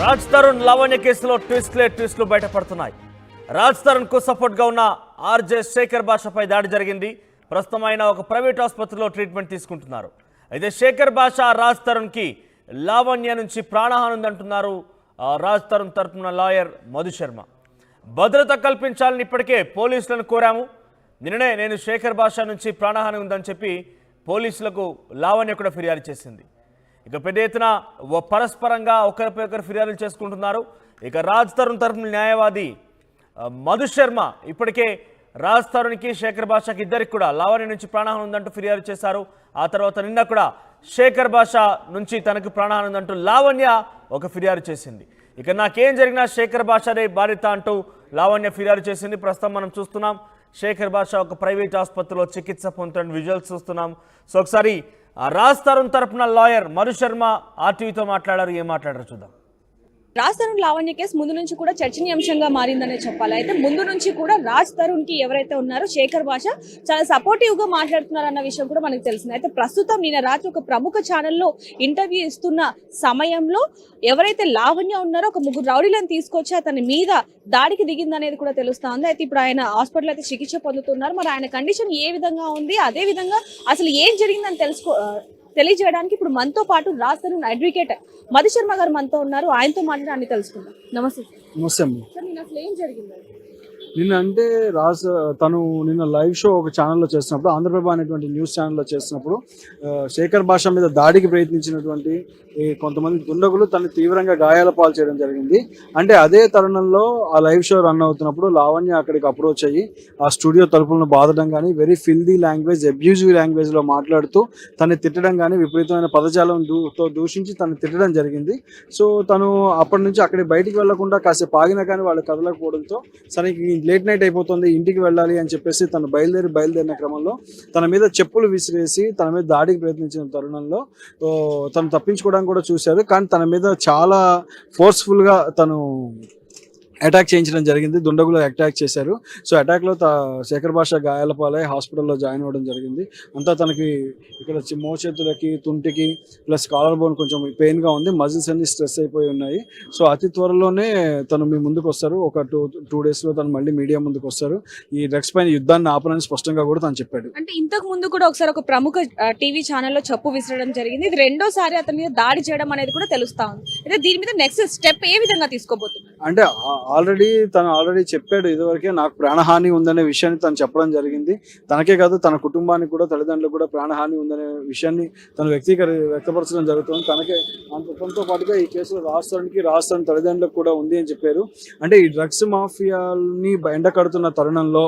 రాజ్ తరుణ్ లావణ్య కేసులో ట్విస్ట్లు బయటపడుతున్నాయి. రాజ్ తరుణ్ కు సపోర్ట్ గా ఉన్న ఆర్జే శేఖర్ భాషపై దాడి జరిగింది. ప్రస్తుతం ఆయన ఒక ప్రైవేట్ ఆసుపత్రిలో ట్రీట్మెంట్ తీసుకుంటున్నారు. అయితే శేఖర్ భాష రాజ్ తరుణ్ కి లావణ్య నుంచి ప్రాణహాని ఉందంటున్నారు రాజ్ తరుణ్ తరపున లాయర్ మధు శర్మ. భద్రత కల్పించాలని ఇప్పటికే పోలీసులను కోరాము. నిన్ననే నేను శేఖర్ భాష నుంచి ప్రాణహాని ఉందని చెప్పి పోలీసులకు లావణ్య కూడా ఫిర్యాదు చేసింది. ఇక పెద్ద ఎత్తున పరస్పరంగా ఒకరిపై ఒకరు ఫిర్యాదులు చేసుకుంటున్నారు. ఇక రాజ్ తరుణ్ తరపున న్యాయవాది మధు శర్మ ఇప్పటికే రాజ్ తరుణ్కి శేఖర్ భాషకి ఇద్దరికి కూడా లావణ్య నుంచి ప్రాణహాని ఉందంటూ ఫిర్యాదు చేశారు. ఆ తర్వాత నిన్న కూడా శేఖర్ భాష నుంచి తనకు ప్రాణహాని ఉందంటూ లావణ్య ఒక ఫిర్యాదు చేసింది. ఇక నాకేం జరిగినా శేఖర్ భాషనే బాధిత అంటూ లావణ్య ఫిర్యాదు చేసింది. ప్రస్తుతం మనం చూస్తున్నాం శేఖర్ భాష ఒక ప్రైవేట్ ఆసుపత్రిలో చికిత్స పొందుతున్న విజువల్స్ చూస్తున్నాం. సో ఒకసారి రాజ్ తరుణ్ తరపున లాయర్ మధు శర్మ ఆర్టీవీతో మాట్లాడారు. ఏం మాట్లాడారు చూద్దాం. రాజ్ తరుణ్ లావణ్య కేసు ముందు నుంచి కూడా చర్చనీయాంశంగా మారిందనే చెప్పాలి. అయితే ముందు నుంచి కూడా రాజ్ తరుణ్ కి ఎవరైతే ఉన్నారో శేఖర్ భాష చాలా సపోర్టివ్ గా మాట్లాడుతున్నారు అన్న విషయం కూడా మనకు తెలిసింది. అయితే ప్రస్తుతం నిన్న రాత్రి ఒక ప్రముఖ ఛానల్లో ఇంటర్వ్యూ ఇస్తున్న సమయంలో ఎవరైతే లావణ్య ఉన్నారో ఒక ముగ్గురు రౌడీలను తీసుకొచ్చి అతని మీద దాడికి దిగిందనేది కూడా తెలుస్తా ఉంది. అయితే ఇప్పుడు ఆయన హాస్పిటల్ అయితే చికిత్స పొందుతున్నారు. మరి ఆయన కండిషన్ ఏ విధంగా ఉంది, అదే విధంగా అసలు ఏం జరిగిందని తెలియజేయడానికి ఇప్పుడు మనతో పాటు రాజ్ తరుణ్ అడ్వకేట్ మధు శర్మ గారు మనతో ఉన్నారు. ఆయనతో మాట్లాడి అన్ని తెలుసుకుందాం. నమస్తే సార్, నిన్న అసలు ఏం జరిగింది? నిన్న అంటే తను నిన్న లైవ్ షో ఒక ఛానల్లో చేస్తున్నప్పుడు, ఆంధ్రప్రభ అనేటువంటి న్యూస్ ఛానల్లో చేస్తున్నప్పుడు శేఖర్ భాష మీద దాడికి ప్రయత్నించినటువంటి కొంతమంది దుండగులు తను తీవ్రంగా గాయాల పాలు చేయడం జరిగింది. అంటే అదే తరుణంలో ఆ లైవ్ షో రన్ అవుతున్నప్పుడు లావణ్య అక్కడికి అప్రోచ్ అయ్యి ఆ స్టూడియో తలుపులను బాధడం కానీ, వెరీ ఫిల్దీ లాంగ్వేజ్, అబ్యూజివ్ లాంగ్వేజ్లో మాట్లాడుతూ తను తిట్టడం కానీ, విపరీతమైన పదజాలంతో దూషించి తను తిట్టడం జరిగింది. సో తను అప్పటి నుంచి అక్కడికి బయటికి వెళ్లకుండా కాసేపు ఆగినా కానీ వాళ్ళు కదలకపోవడంతో తనకి లేట్ నైట్ అయిపోతుంది, ఇంటికి వెళ్ళాలి అని చెప్పేసి తను బయలుదేరిన క్రమంలో తన మీద చెప్పులు విసిరేసి తన మీద దాడికి ప్రయత్నించిన తరుణంలో తను తప్పించుకోవడానికి కూడా చూశారు. కానీ తన మీద చాలా ఫోర్స్ఫుల్ గా తను అటాక్ చేయించడం జరిగింది. దుండగులు అటాక్ చేశారు. సో అటాక్లో శేఖర్ భాష గాయాల పాలై హాస్పిటల్లో జాయిన్ అవ్వడం జరిగింది. అంతా తనకి ఇక్కడ మోచేతులకి, తుంటికి ప్లస్ కాలర్ బోన్ కొంచెం పెయిన్గా ఉంది. మజిల్స్ అన్ని స్ట్రెస్ అయిపోయి ఉన్నాయి. సో అతి త్వరలోనే తను మీ ముందుకు వస్తారు. ఒక టూ డేస్లో తను మళ్ళీ మీడియా ముందుకు వస్తారు. ఈ డ్రగ్స్ పైన యుద్ధాన్ని ఆపనని స్పష్టంగా కూడా తను చెప్పాడు. అంటే ఇంతకు ముందు కూడా ఒకసారి ఒక ప్రముఖ టీవీ ఛానల్లో చెప్పు విసరడం జరిగింది. ఇది రెండోసారి అతని మీద దాడి చేయడం అనేది కూడా తెలుస్తా ఉంది. అయితే దీని మీద నెక్స్ట్ స్టెప్ ఏ విధంగా తీసుకోబోతుంది? అంటే తను ఆల్రెడీ చెప్పాడు ఇదివరకే, నాకు ప్రాణహాని ఉందనే విషయాన్ని తను చెప్పడం జరిగింది. తనకే కాదు తన కుటుంబానికి కూడా, తల్లిదండ్రులకు కూడా ప్రాణహాని ఉందనే విషయాన్ని తను వ్యక్తపరచడం జరుగుతుంది. తనతో పాటుగా ఈ కేసులో రాజ్ తరుణ్ తల్లిదండ్రులకు కూడా ఉంది అని చెప్పారు. అంటే ఈ డ్రగ్స్ మాఫియాని ఎండకడుతున్న తరుణంలో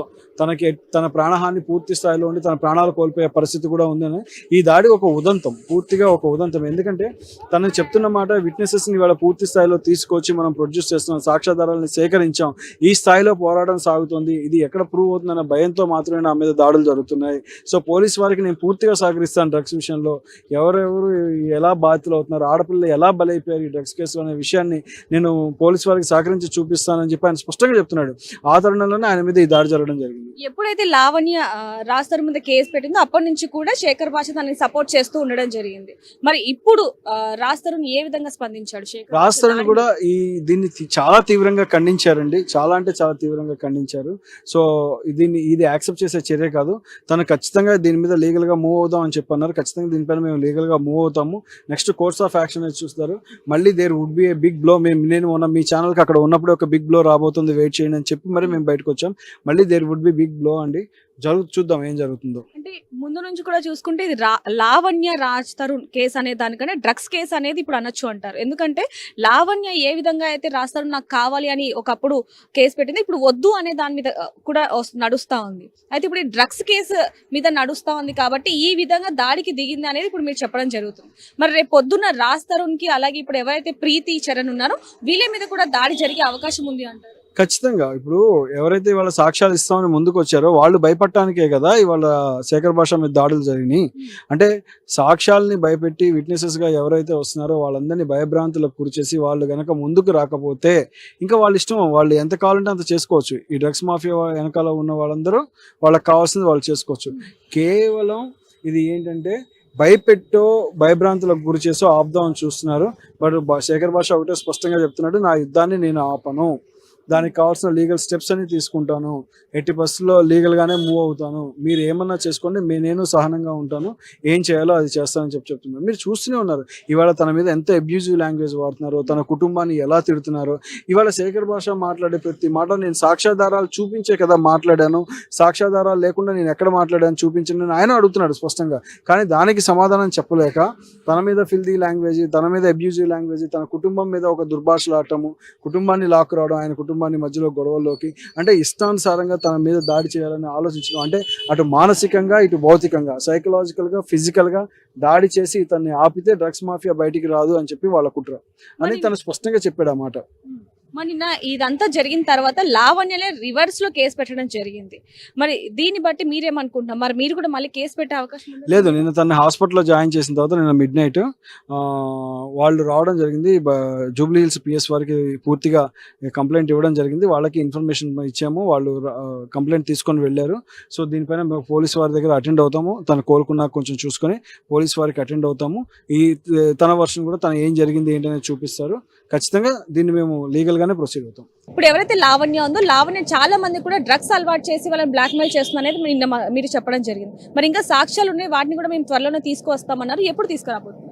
తన ప్రాణహాని పూర్తి స్థాయిలో ఉండి తన ప్రాణాలు కోల్పోయే పరిస్థితి కూడా ఉందని ఈ దాడి ఒక ఉదంతం, పూర్తిగా ఒక ఉదంతం. ఎందుకంటే తను చెప్తున్న మాట విట్నెసెస్ని ఇవాళ పూర్తి స్థాయిలో తీసుకొచ్చి మనం ప్రొడ్యూస్ చేస్తున్నాం, సాక్ష్యాధారాలను సేకరించాం, ఈ స్థాయిలో పోరాటం సాగుతుంది, ఇది ఎక్కడ ప్రూవ్ అవుతుందన్న భయంతో మాత్రమే నా మీద దాడులు జరుగుతున్నాయి. సో పోలీస్ వారికి నేను పూర్తిగా సహకరిస్తాను. డ్రగ్స్ విషయంలో ఎవరెవరు ఎలా బాధితులు అవుతున్నారు, ఆడపిల్లలు ఎలా బలైపోయారు ఈ డ్రగ్స్ కేసులో అనే విషయాన్ని నేను పోలీస్ వారికి సహకరించి చూపిస్తానని చెప్పి ఆయన స్పష్టంగా చెప్తున్నాడు. ఆ తరుణంలోనే ఆయన మీద ఈ దాడి జరగడం జరిగింది. ఎప్పుడైతే లావణ్య రాజ్ తరుణ్ మీద కేసు పెట్టిందో అప్పటి నుంచి కూడా శేఖర్ భాష తనని సపోర్ట్ చేస్తూ ఉండడం జరిగింది. మరి ఇప్పుడు రాజ్ తరుణ్ ఏ విధంగా స్పందించాడు? రాజ్ తరుణ్ కూడా దీన్ని చాలా తీవ్రంగా ఖండించారండి. చాలా అంటే చాలా తీవ్రంగా ఖండించారు. సో ఇది యాక్సెప్ట్ చేసే చర్య కాదు. తను ఖచ్చితంగా దీని మీద లీగల్ గా మూవ్ అవుదాం అని చెప్పి అన్నారు. ఖచ్చితంగా దీనిపైన మేము లీగల్ గా మూవ్ అవుతాము. నెక్స్ట్ కోర్స్ ఆఫ్ యాక్షన్ అయితే చూస్తారు. మళ్ళీ there would be a big blow. నేను మీ ఛానల్కి అక్కడ ఉన్నప్పుడు ఒక బిగ్ బ్లో రాబోతుంది, వెయిట్ చేయండి అని చెప్పి మరి మేము బయటకు వచ్చాం. మళ్ళీ there would be big blow అండి. చూద్దాం ఏం జరుగుతుందో. అంటే ముందు నుంచి కూడా చూసుకుంటే ఇది లావణ్య రాజ్ తరుణ్ కేసు అనే దానికంటే డ్రగ్స్ కేసు అనేది ఇప్పుడు అనొచ్చు అంటారు. ఎందుకంటే లావణ్య ఏ విధంగా అయితే రాజ్ తరుణ్ నాకు కావాలి అని ఒకప్పుడు కేసు పెట్టింది, ఇప్పుడు వద్దు అనే దాని మీద కూడా నడుస్తా ఉంది. అయితే ఇప్పుడు ఈ డ్రగ్స్ కేసు మీద నడుస్తా ఉంది కాబట్టి ఈ విధంగా దాడికి దిగింది అనేది ఇప్పుడు మీరు చెప్పడం జరుగుతుంది. మరి రేపు పొద్దున్న రాజ్ తరుణ్ కి, అలాగే ఇప్పుడు ఎవరైతే ప్రీతి చరణ్ ఉన్నారో వీళ్ళ మీద కూడా దాడి జరిగే అవకాశం ఉంది అంటారు. ఖచ్చితంగా ఇప్పుడు ఎవరైతే ఇవాళ సాక్ష్యాలు ఇస్తామని ముందుకు వచ్చారో వాళ్ళు భయపడటానికే కదా ఇవాళ శేఖర్ భాష మీద దాడులు జరిగినాయి. అంటే సాక్ష్యాలని భయపెట్టి విట్నెసెస్ గా ఎవరైతే వస్తున్నారో వాళ్ళందరినీ భయభ్రాంతులకు గురి చేసి వాళ్ళు గనక ముందుకు రాకపోతే ఇంకా వాళ్ళ ఇష్టం, వాళ్ళు ఎంత కావాలంటే అంత చేసుకోవచ్చు. ఈ డ్రగ్స్ మాఫియా వెనకాల ఉన్న వాళ్ళందరూ వాళ్ళకి కావాల్సింది వాళ్ళు చేసుకోవచ్చు. కేవలం ఇది ఏంటంటే భయపెట్టో భయభ్రాంతులకు గురి చేసో ఆపుదామని చూస్తున్నారు. బట్ శేఖర్ భాష ఒకటే స్పష్టంగా చెప్తున్నాడు, నా యుద్ధాన్ని నేను ఆపను, దానికి కావాల్సిన లీగల్ స్టెప్స్ అని తీసుకుంటాను, ఎట్టి పరిస్థితుల్లో లీగల్గానే మూవ్ అవుతాను, మీరు ఏమన్నా చేసుకోండి, నేను సహనంగా ఉంటాను, ఏం చేయాలో అది చేస్తానని చెప్తున్నారు. మీరు చూస్తూనే ఉన్నారు ఇవాళ తన మీద ఎంత అబ్యూజివ్ లాంగ్వేజ్ వాడుతున్నారో, తన కుటుంబాన్ని ఎలా తిడుతున్నారో. ఇవాళ శేఖర్ భాష మాట్లాడే ప్రతి మాట నేను సాక్ష్యాధారాలు చూపించే కదా మాట్లాడాను, సాక్ష్యాధారాలు లేకుండా నేను ఎక్కడ మాట్లాడాను చూపించను ఆయన అడుగుతున్నాడు స్పష్టంగా. కానీ దానికి సమాధానం చెప్పలేక తన మీద ఫిల్దీ లాంగ్వేజ్, తన మీద అబ్యూజివ్ లాంగ్వేజ్, తన కుటుంబం మీద ఒక దుర్భాషలాడటము, కుటుంబాన్ని లాక్కురావడం, ఆయన కుటుంబాన్ని మధ్యలో గొడవల్లోకి, అంటే ఇష్టానుసారంగా తన మీద దాడి చేయాలని ఆలోచించడం, అంటే అటు మానసికంగా ఇటు భౌతికంగా సైకలాజికల్గా ఫిజికల్గా దాడి చేసి ఇతన్ని ఆపితే డ్రగ్స్ మాఫియా బయటికి రాదు అని చెప్పి వాళ్ళ కుట్ర అని తను స్పష్టంగా చెప్పాడు ఆ మాట. మరి నిన్న ఇదంతా జరిగిన తర్వాత లావణ్యలే రివర్స్ లో కేసు పెట్టడం జరిగింది. మరి దీన్ని బట్టి మీరేమనుకుంటున్నారు? మరి మీరు కూడా మళ్ళీ కేసు పెట్టే అవకాశం ఉందా? లేదు, నిన్న తన హాస్పిటల్లో జాయిన్ చేసిన తర్వాత నిన్న మిడ్ నైట్ వాళ్ళు రావడం జరిగింది. జూబ్లీ హిల్స్ పిఎస్ వారికి పూర్తిగా కంప్లైంట్ ఇవ్వడం జరిగింది. వాళ్ళకి ఇన్ఫర్మేషన్ ఇచ్చాము, వాళ్ళు కంప్లైంట్ తీసుకొని వెళ్ళారు. సో దీనిపైన మేము పోలీస్ వారి దగ్గర అటెండ్ అవుతాము, తను కోలుకున్నాక కొంచెం చూసుకొని పోలీస్ వారికి అటెండ్ అవుతాము. తన వర్షన్ కూడా తను ఏం జరిగింది ఏంటనేది చూపిస్తారు. ఖచ్చితంగా దీన్ని మేము లీగల్గానే ప్రొసీడ్ అవుతాం. ఇప్పుడు ఎవరైతే లావణ్య ఉందో, లావణ్య చాలా మంది కూడా డ్రగ్స్ అలవాటు చేసి వాళ్ళని బ్లాక్మెయిల్ చేస్తున్నా అనేది మీరు చెప్పడం జరిగింది. మరి ఇంకా సాక్ష్యాలు ఉన్నాయి, వాటిని కూడా మేము త్వరలోనే తీసుకువస్తామన్నారు. ఎప్పుడు తీసుకురాబోతున్నారు?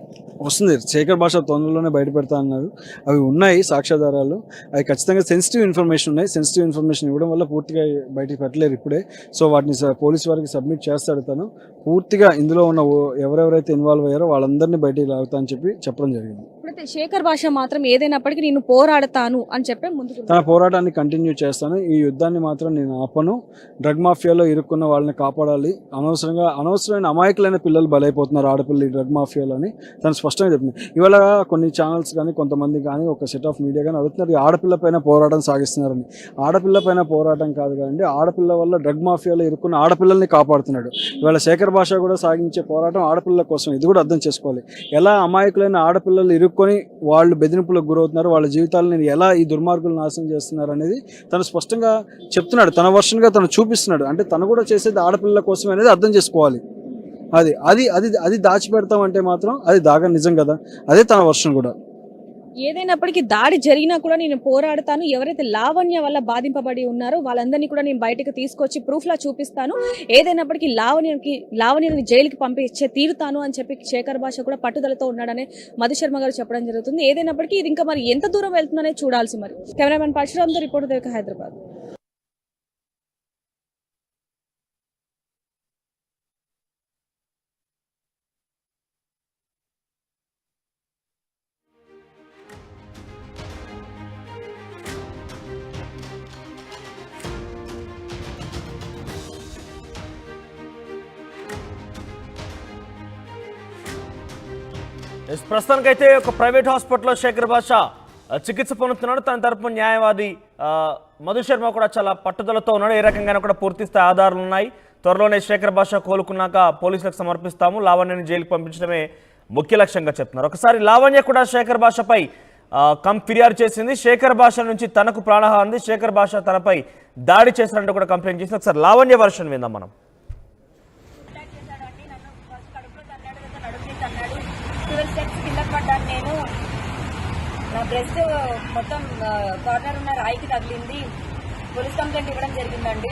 వస్తుంది, శేఖర్ భాష తొందరలోనే బయట పెడతా అన్నారు. అవి ఉన్నాయి సాక్ష్యాధారాలు, అవి ఖచ్చితంగా సెన్సిటివ్ ఇన్ఫర్మేషన్ ఉన్నాయి. సెన్సిటివ్ ఇన్ఫర్మేషన్ ఇవ్వడం వల్ల పూర్తిగా బయటికి పెట్టలేరు ఇప్పుడే. సో వాటిని పోలీస్ వారికి సబ్మిట్ చేస్తాడు తను. పూర్తిగా ఇందులో ఉన్న ఎవరెవరైతే ఇన్వాల్వ్ అయ్యారో వాళ్ళందరినీ బయటికి లాగుతా అని చెప్పడం జరిగింది. ఇప్పుడైతే శేఖర్ భాష మాత్రం ఏదైనప్పటికీ నేను పోరాడతాను అని చెప్పి ముందుకు తన పోరాటాన్ని కంటిన్యూ చేస్తాను, ఈ యుద్ధాన్ని మాత్రం నేను ఆపను, డ్రగ్ మాఫియాలో ఇరుక్కున్న వాళ్ళని కాపాడాలి, అనవసరమైన అమాయకులైన పిల్లలు బలైపోతున్నారు ఆడపిల్లలు డ్రగ్ మాఫియాలోని తను స్పష్టంగా చెప్తుంది. ఇవాళ కొన్ని ఛానల్స్ కానీ కొంతమంది కానీ ఒక సెట్ ఆఫ్ మీడియా కానీ అడుగుతున్నారు ఆడపిల్ల పైన పోరాటం సాగిస్తున్నారని. ఆడపిల్ల పైన పోరాటం కాదు కానీ ఆడపిల్ల వల్ల డ్రగ్ మాఫియాలో ఇరుక్కున్న ఆడపిల్లల్ని కాపాడుతున్నాడు. ఇవాళ శేఖర్ భాష కూడా సాగించే పోరాటం ఆడపిల్లల కోసం, ఇది కూడా అర్థం చేసుకోవాలి. ఎలా అమాయకులైన ఆడపిల్లలు ఇరుక్కొని వాళ్ళు బెదిరింపులకు గురవుతున్నారు, వాళ్ళ జీవితాలను ఎలా ఈ దుర్మార్గులు నాశనం చేస్తున్నారు అనేది తను స్పష్టంగా చెప్తున్నాడు. తన వర్షన్గా తను చూపిస్తున్నాడు. అంటే తను కూడా చేసేది ఆడపిల్లల కోసం అనేది అర్థం చేసుకోవాలి. అది అది అది అది దాచిపెడతామంటే మాత్రం అది దాగా నిజం కదా, అదే తన వర్షం కూడా. ఏదైనప్పటికీ దాడి జరిగినా కూడా నేను పోరాడతాను, ఎవరైతే లావణ్య వల్ల బాధింపబడి ఉన్నారో వాళ్ళందరినీ కూడా నేను బయటకు తీసుకొచ్చి ప్రూఫ్ లా చూపిస్తాను, ఏదైనప్పటికీ లావణ్యని జైలుకి పంపించే తీరుతాను అని చెప్పి శేఖర్ భాష కూడా పట్టుదలతో ఉన్నాడనే మధుశర్మ గారు చెప్పడం జరుగుతుంది. ఏదైనప్పటికీ ఇది ఇంకా మరి ఎంత దూరం వెళ్తుందనే చూడాల్సి. మరి కెమెరామెన్ పరశురామ్తో రిపోర్టర్ దగ్గర హైదరాబాద్. ప్రస్తుతానికైతే ఒక ప్రైవేట్ హాస్పిటల్లో శేఖర్ భాష చికిత్స పొందుతున్నాడు. తన తరపున న్యాయవాది మధుశర్మ కూడా చాలా పట్టుదలతో ఉన్నాడు. ఏ రకంగానే కూడా పూర్తి స్థాయి ఆధారాలు ఉన్నాయి. త్వరలోనే శేఖర్ భాష కోలుకున్నాక పోలీసులకు సమర్పిస్తాము, లావణ్యని జైలుకి పంపించడమే ముఖ్య లక్ష్యంగా చెప్తున్నారు. ఒకసారి లావణ్య కూడా శేఖర్ భాషపై ఫిర్యాదు చేసింది. శేఖర్ భాష నుంచి తనకు ప్రాణహాని ఉంది, శేఖర్ భాష తనపై దాడి చేసినట్టు కూడా కంప్లైంట్ చేసింది. ఒకసారి లావణ్య వర్షన్ విందాం మనం. నేను నా బ్రెస్ట్ మొత్తం కార్నర్ ఉన్న రాయికి తగిలింది, పోలీస్ కంప్లైంట్ ఇవ్వడం జరిగిందండి.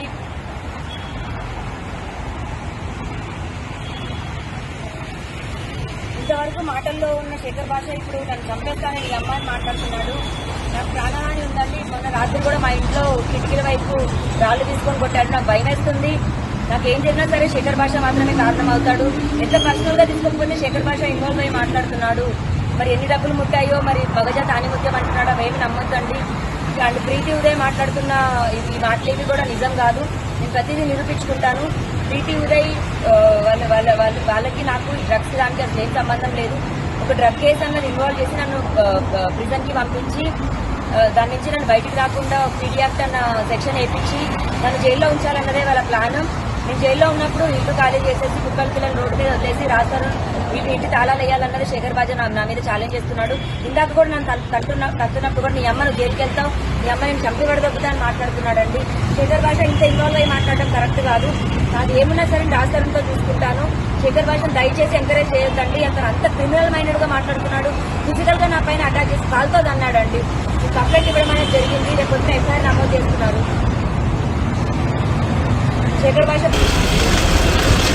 ఇంతవరకు మాటల్లో ఉన్న శేఖర్ భాష ఇప్పుడు నన్ను చంపేస్తానని ఈ అమ్మాయిని మాట్లాడుతున్నాడు. నాకు ప్రాణహాని ఉందండి. మొన్న రాత్రి కూడా మా ఇంట్లో కిటికీల వైపు రాళ్ళు తీసుకొని కొట్టాడు. నాకు భయం వేస్తుంది. నాకేం జరిగినా సరే శేఖర్ భాష మాత్రమే కారణం అవుతాడు. ఎంత పర్సనల్ గా తీసుకోకపోతే శేఖర్ భాష ఇన్వాల్వ్ అయ్యి మాట్లాడుతున్నాడు. మరి ఎన్ని డబ్బులు ముట్టాయో, మరి మగజ తానిముత్యం అంటున్నాడు, అవేమి నమ్మొద్దండి. అండ్ ప్రీతి ఉదయ్ మాట్లాడుతున్న ఈ మాటలేవి కూడా నిజం కాదు. నేను ప్రతిదీ నిరూపించుకుంటాను. ప్రీతి ఉదయ్ వాళ్ళకి నాకు డ్రగ్స్ దానికి అసలు ఏం సంబంధం లేదు. ఒక డ్రగ్ కేసు అన్నది ఇన్వాల్వ్ చేసి నన్ను ప్రిజన్ కి పంపించి దాని నుంచి నన్ను బయటికి రాకుండా పీడీ యాక్ట్ అన్న సెక్షన్ వేయించి నన్ను జైల్లో ఉంచాలన్నదే వాళ్ళ ప్లాన్. నేను జైల్లో ఉన్నప్పుడు ఇల్లు ఖాళీ చేసేసి కుక్కల పిల్లలు రోడ్డు మీద వదిలేసి రాస్తారు, వీటి ఇంటి తాళాలు వేయాలన్నది శేఖర్ భాష నా మీద ఛాలెంజ్ చేస్తున్నాడు. ఇందాక కూడా నన్ను తట్టున్నప్పుడు కూడా నీ అమ్మ నువ్వు జైలుకి వెళ్తావు, నీ అమ్మ నేను చంపి పడదొక్కుతా అని మాట్లాడుతున్నాడండి. శేఖర్ భాష ఇంత ఇన్వాల్వ్ అయ్యి మాట్లాడడం కరెక్ట్ కాదు. నాకు ఏమున్నా సరే రాస్తారంతో చూసుకుంటాను. శేఖర్ భాషను దయచేసి ఎంకరేజ్ చేయొద్దండి. అతను అంత క్రిమినల్ మైండెడ్ గా మాట్లాడుతున్నాడు. ఫిజికల్ గా నా పైన అటాక్ చేసి కాల్తో అన్నాడు అండి. కంప్లైంట్ ఇవ్వడం అనేది జరిగింది. రేపు పొద్దున ఎఫ్ఐఆర్ నమోదు చేస్తున్నారు. శేఖర్ భాష